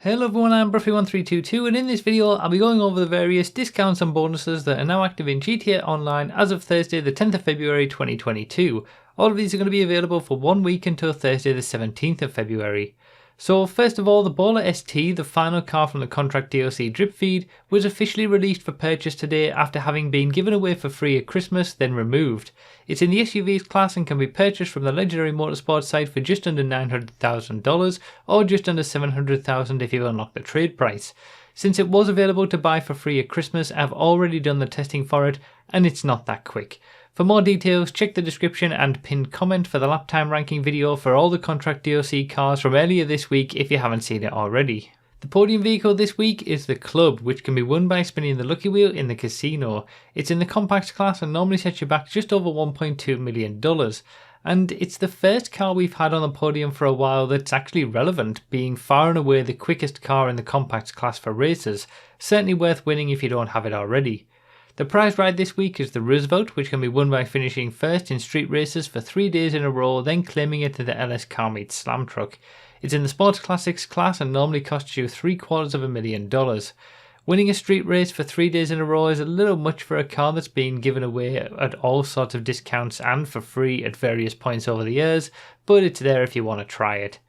Hello everyone, I'm Bruffy1322 and in this video I'll be going over the various discounts and bonuses that are now active in GTA Online as of Thursday the 10th of February 2022. All of these are going to be available for 1 week until Thursday the 17th of February. So first of all, the Baller ST, the final car from the Contract DLC drip feed, was officially released for purchase today after having been given away for free at Christmas, then removed. It's in the SUVs class and can be purchased from the Legendary Motorsports site for just under $900,000 or just under $700,000 if you unlock the trade price. Since it was available to buy for free at Christmas, I've already done the testing for it and it's not that quick. For more details, check the description and pinned comment for the lap time ranking video for all the Contract DLC cars from earlier this week if you haven't seen it already. The podium vehicle this week is the Club, which can be won by spinning the lucky wheel in the casino. It's in the compact class and normally sets you back just over $1.2 million. And it's the first car we've had on the podium for a while that's actually relevant, being far and away the quickest car in the compact class for racers. Certainly worth winning if you don't have it already. The prize ride this week is the Roosevelt, which can be won by finishing first in street races for 3 days in a row, then claiming it to the LS Car Meet Slam Truck. It's in the Sports Classics class and normally costs you $750,000. Winning a street race for 3 days in a row is a little much for a car that's been given away at all sorts of discounts and for free at various points over the years, but it's there if you want to try it.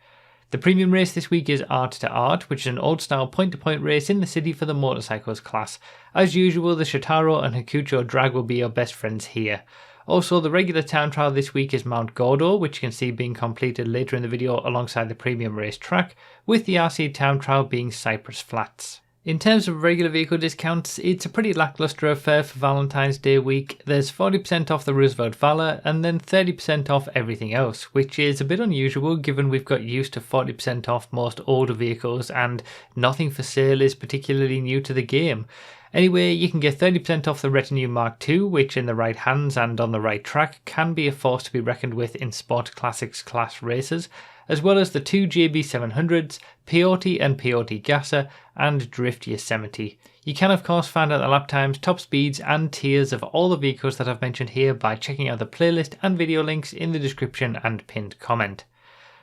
The premium race this week is Art to Art, which is an old style point-to-point race in the city for the motorcycles class. As usual, the Shotaro and Hakucho drag will be your best friends here. Also, the regular town trial this week is Mount Gordo, which you can see being completed later in the video alongside the premium race track, with the RC town trial being Cypress Flats. In terms of regular vehicle discounts, it's a pretty lackluster affair for Valentine's Day week. There's 40% off the Roosevelt Valor and then 30% off everything else, which is a bit unusual given we've got used to 40% off most older vehicles and nothing for sale is particularly new to the game. Anyway, you can get 30% off the Retinue Mark II, which in the right hands and on the right track can be a force to be reckoned with in Sport Classics class races, as well as the 2 JB700s, Peyote and Peyote Gasser, and Drift Yosemite. You can of course find out the lap times, top speeds and tiers of all the vehicles that I've mentioned here by checking out the playlist and video links in the description and pinned comment.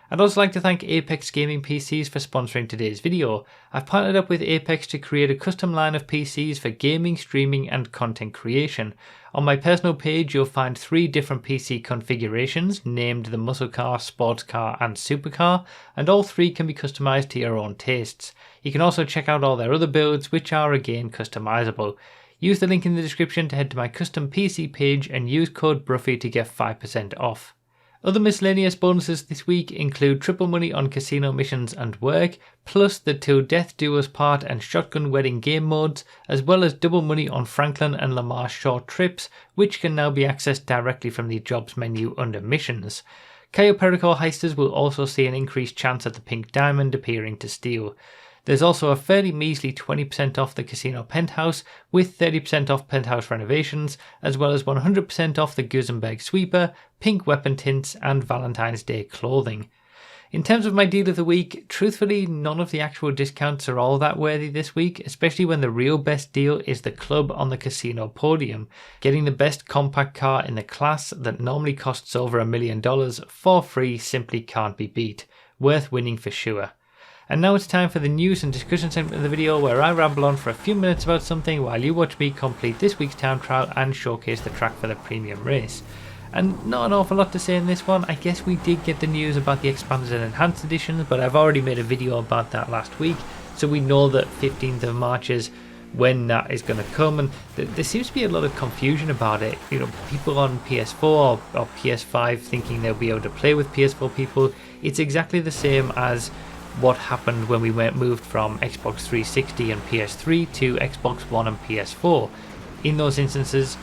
I'd also like to thank Apex Gaming PCs for sponsoring today's video. I've partnered up with Apex to create a custom line of PCs for gaming, streaming and content creation. On my personal page you'll find 3 different PC configurations named the Muscle Car, Sports Car and Supercar, and all 3 can be customized to your own tastes. You can also check out all their other builds which are again customizable. Use the link in the description to head to my custom PC page and use code Bruffy to get 5% off. Other miscellaneous bonuses this week include triple money on casino missions and work, plus the 2 Death Do Us Part and Shotgun Wedding game modes, as well as double money on Franklin and Lamar short trips, which can now be accessed directly from the jobs menu under missions. Cayo Perico heisters will also see an increased chance at the pink diamond appearing to steal. There's also a fairly measly 20% off the casino penthouse, with 30% off penthouse renovations, as well as 100% off the Gusenberg sweeper, pink weapon tints and Valentine's Day clothing. In terms of my deal of the week, truthfully none of the actual discounts are all that worthy this week, especially when the real best deal is the Club on the casino podium. Getting the best compact car in the class that normally costs over $1 million for free simply can't be beat. Worth winning for sure. And now it's time for the news and discussion segment of the video where I ramble on for a few minutes about something while you watch me complete this week's town trial and showcase the track for the premium race. And not an awful lot to say in this one. I guess we did get the news about the expanded and enhanced editions, but I've already made a video about that last week, so we know that 15th of March is when that is going to come, and there seems to be a lot of confusion about it. You know, people on PS4 or PS5 thinking they'll be able to play with PS4 people. It's exactly the same as what happened when we moved from Xbox 360 and PS3 to Xbox One and PS4. In those instances,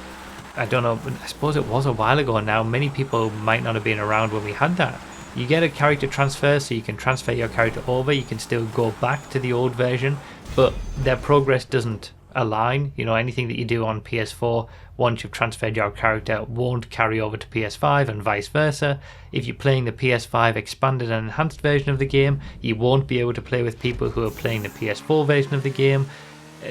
I don't know, I suppose it was a while ago now, many people might not have been around when we had that. You get a character transfer, so you can transfer your character over, you can still go back to the old version, but their progress doesn't align. You know, anything that you do on PS4 once you've transferred your character won't carry over to PS5 and vice versa. If you're playing the PS5 expanded and enhanced version of the game, you won't be able to play with people who are playing the PS4 version of the game.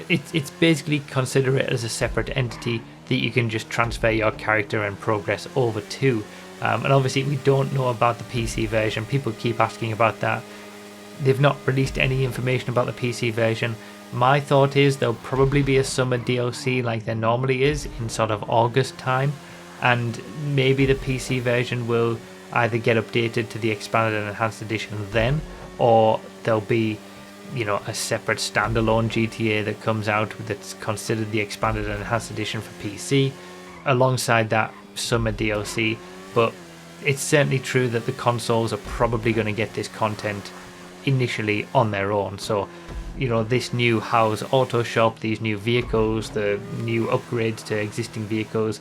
It's basically consider it as a separate entity that you can just transfer your character and progress over to. And obviously we don't know about the PC version. People keep asking about that. they've not released any information about the PC version. My thought is there'll probably be a summer DLC like there normally is in sort of August time, and maybe the PC version will either get updated to the expanded and enhanced edition then, or there'll be, you know, a separate standalone GTA that comes out that's considered the expanded and enhanced edition for PC alongside that summer DLC. But it's certainly true that the consoles are probably going to get this content initially on their own. So, you know, this new house auto shop, these new vehicles, the new upgrades to existing vehicles,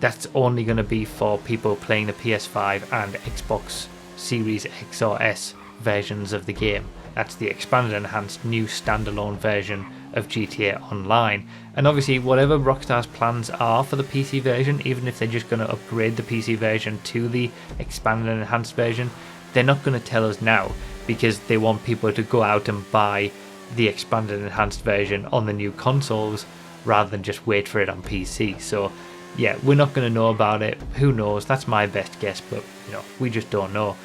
that's only going to be for people playing the PS5 and Xbox Series X or S versions of the game. That's the expanded and enhanced new standalone version of GTA Online. And obviously whatever Rockstar's plans are for the PC version, even if they're just going to upgrade the PC version to the expanded and enhanced version, they're not going to tell us now, because they want people to go out and buy the expanded and enhanced version on the new consoles rather than just wait for it on PC. So yeah, we're not going to know about it. Who knows? That's my best guess, but you know, we just don't know.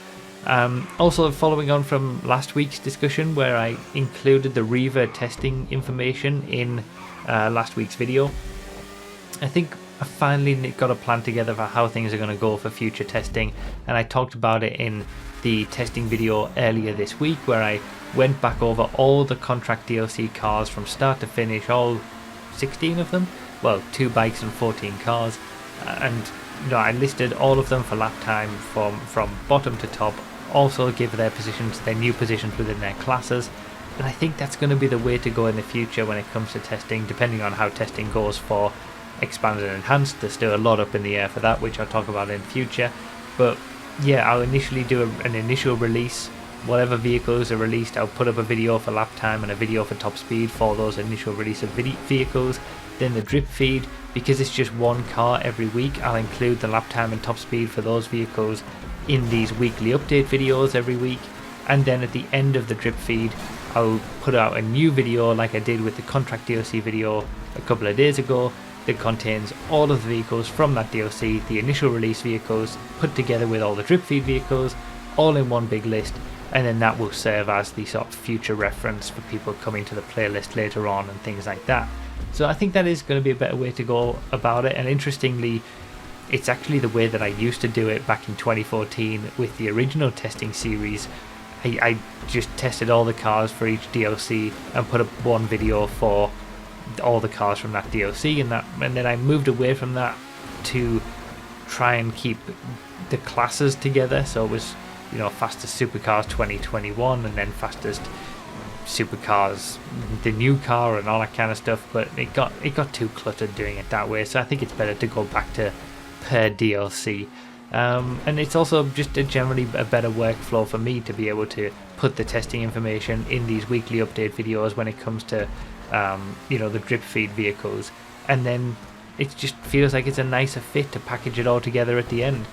Also, following on from last week's discussion where I included the Reaver testing information in last week's video, I think I finally got a plan together for how things are going to go for future testing, and I talked about it in the testing video earlier this week where I went back over all the contract DLC cars from start to finish, all 16 of them, well, 2 bikes and 14 cars, and you know, I listed all of them for lap time from bottom to top, also give their positions, their new positions within their classes. And I think that's going to be the way to go in the future when it comes to testing, depending on how testing goes for expanded and enhanced. There's still a lot up in the air for that, which I'll talk about in future. But yeah, I'll initially do an initial release. Whatever vehicles are released, I'll put up a video for lap time and a video for top speed for those initial release of vehicles. Then the drip feed, because it's just one car every week, I'll include the lap time and top speed for those vehicles in these weekly update videos every week. And then at the end of the drip feed, I'll put out a new video like I did with the contract DLC video a couple of days ago that contains all of the vehicles from that DLC, the initial release vehicles, put together with all the drip feed vehicles, all in one big list. And then that will serve as the sort of future reference for people coming to the playlist later on and things like that. So I think that is going to be a better way to go about it. And interestingly, it's actually the way that I used to do it back in 2014 with the original testing series. I just tested all the cars for each DLC and put up one video for all the cars from that DLC, and then I moved away from that to try and keep the classes together. So it was, you know, fastest supercars 2021 and then fastest supercars, the new car and all that kind of stuff, but it got too cluttered doing it that way. So I think it's better to go back to per DLC. And it's also just generally a better workflow for me to be able to put the testing information in these weekly update videos when it comes to you know, the drip feed vehicles, and then it just feels like it's a nicer fit to package it all together at the end.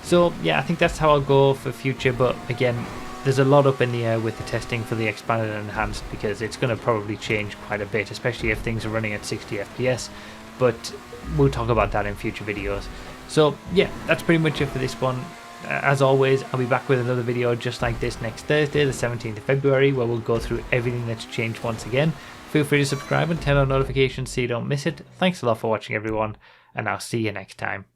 So yeah, I think that's how I'll go for future, but again, there's a lot up in the air with the testing for the expanded and enhanced, because it's going to probably change quite a bit, especially if things are running at 60 FPS, but we'll talk about that in future videos. So yeah, that's pretty much it for this one. As always, I'll be back with another video just like this next Thursday, the 17th of February, where we'll go through everything that's changed once again. Feel free to subscribe and turn on notifications so you don't miss it. Thanks a lot for watching, everyone, and I'll see you next time.